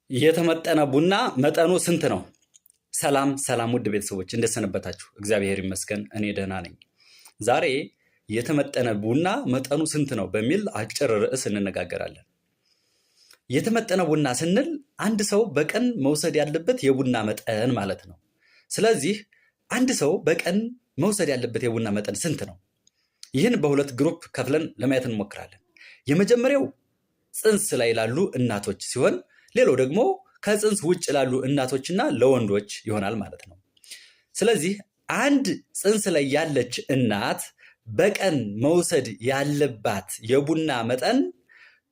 የተመጠነ ቡና መጠኑ ስንት ነው? ሰላም ሰላም ውድ ቤተሰቦች እንደሰነበታችሁ? እግዚአብሔር ይመስገን እኔ ደህና ነኝ። ዛሬ የተመጠነ ቡና መጠኑ ስንት ነው በሚል አጭር ርዕስ እንነጋገራለን። የተመጠነ ቡና ስንል አንድ ሰው በቀን መውሰድ ያለበት የቡና መጠን ማለት ነው። ስለዚህ አንድ ሰው በቀን መውሰድ ያለበት የቡና መጠን ስንት ነው? ይህን በሁለት ግሩፕ ከፍለን ለማየት እንሞክራለን። የመጀመሪያው ጽንስ ላይ ላሉ እናቶች ሲሆን ሌላው ደግሞ ከጽንስ ውጭ ላሉ እናቶችና ለወንዶች ይሆናል ማለት ነው። ስለዚህ አንድ ጽንስ ላይ ያለች እናት በቀን መውሰድ ያለባት የቡና መጠን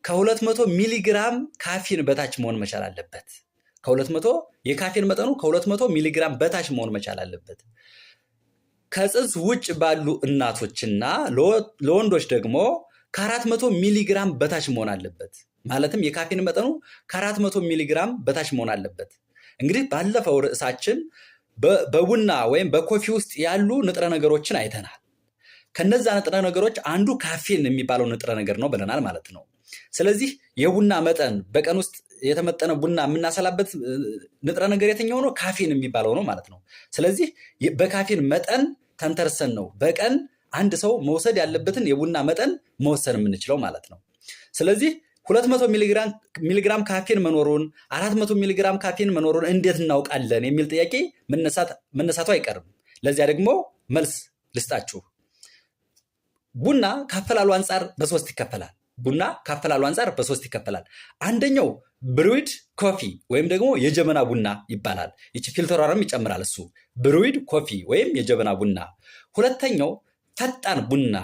ከ200 ሚሊግራም ካፊን በታች መሆን መቻል አለበት። የካፊን መጠኑ ከ200 ሚሊግራም በታች መሆን መቻል አለበት። ከጽንስ ውጭ ባሉ እናቶችና ለወንዶች ደግሞ ከ400 ሚሊግራም በታች መሆን አለበት። ማለትም የካፊን መጠኑ ከ400 ሚሊግራም በታች መሆን አለበት። እንግዲህ ባለፈው ርዕሳችን በቡና ወይም በኮፊ ውስጥ ያሉ ንጥረ ነገሮችን አይተናል። ከነዛ ንጥረ ነገሮች አንዱ ካፊን የሚባለው ንጥረ ነገር ነው ብለናል ማለት ነው። ስለዚህ የቡና መጠን በቀን ውስጥ የተመጠነ ቡና የምናሰላበት ንጥረ ነገር የትኛው ነው? ካፊን የሚባለው ነው ማለት ነው። ስለዚህ በካፊን መጠን ተንተርሰን ነው በቀን አንድ ሰው መውሰድ ያለበትን የቡና መጠን መወሰን የምንችለው ማለት ነው። ስለዚህ 200 ሚሊግራም ካፊን መኖሩን 400 ሚሊግራም ካፊን መኖሩን እንዴት እናውቃለን የሚል ጥያቄ መነሳቱ አይቀርም። ለዚያ ደግሞ መልስ ልስጣችሁ። ቡና ካፈላሉ አንጻር በሶስት ይከፈላል። አንደኛው ብሩዊድ ኮፊ ወይም ደግሞ የጀበና ቡና ይባላል። ይቺ ፊልተሯንም ይጨምራል እሱ ብሩዊድ ኮፊ ወይም የጀበና ቡና። ሁለተኛው ፈጣን ቡና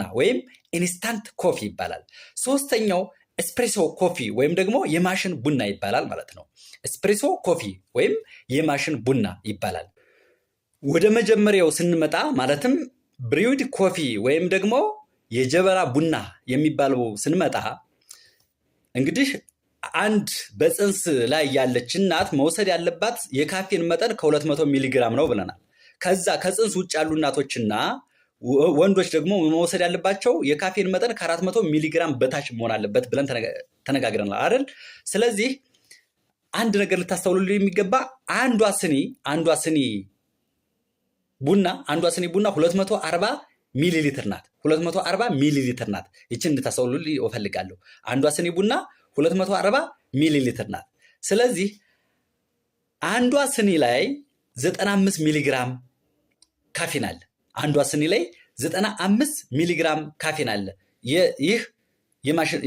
ወይም ኢንስታንት ኮፊ ይባላል። ሶስተኛው ኤስፕሬሶ ኮፊ ወይም ደግሞ የማሽን ቡና ይባላል ማለት ነው። ኤስፕሬሶ ኮፊ ወይም የማሽን ቡና ይባላል። ወደ መጀመሪያው ስንመጣ ማለትም ብሪውድ ኮፊ ወይም ደግሞ የጀበና ቡና የሚባለው ስንመጣ እንግዲህ አንድ በጽንስ ላይ ያለች እናት መውሰድ ያለባት የካፊን መጠን ከ200 ሚሊግራም ነው ብለናል። ከዛ ከጽንስ ውጭ ያሉ እናቶችና ወንዶች ደግሞ መውሰድ ያለባቸው የካፊን መጠን ከ400 ሚሊግራም በታች መሆን አለበት ብለን ተነጋግረናል አይደል? ስለዚህ አንድ ነገር ልታስተውሉልኝ የሚገባ አንዷ ስኒ ቡና 240 ሚሊ ሊትር ናት። 240 ሚሊ ሊትር ናት። ይችን እንድታስተውሉልኝ እፈልጋለሁ። አንዷ ስኒ ቡና 240 ሚሊ ሊትር ናት። ስለዚህ አንዷ ስኒ ላይ 95 ሚሊግራም ካፊን አለ። አንዷ ስኒ ላይ 95 ሚሊግራም ካፊን አለ። ይህ የማሽን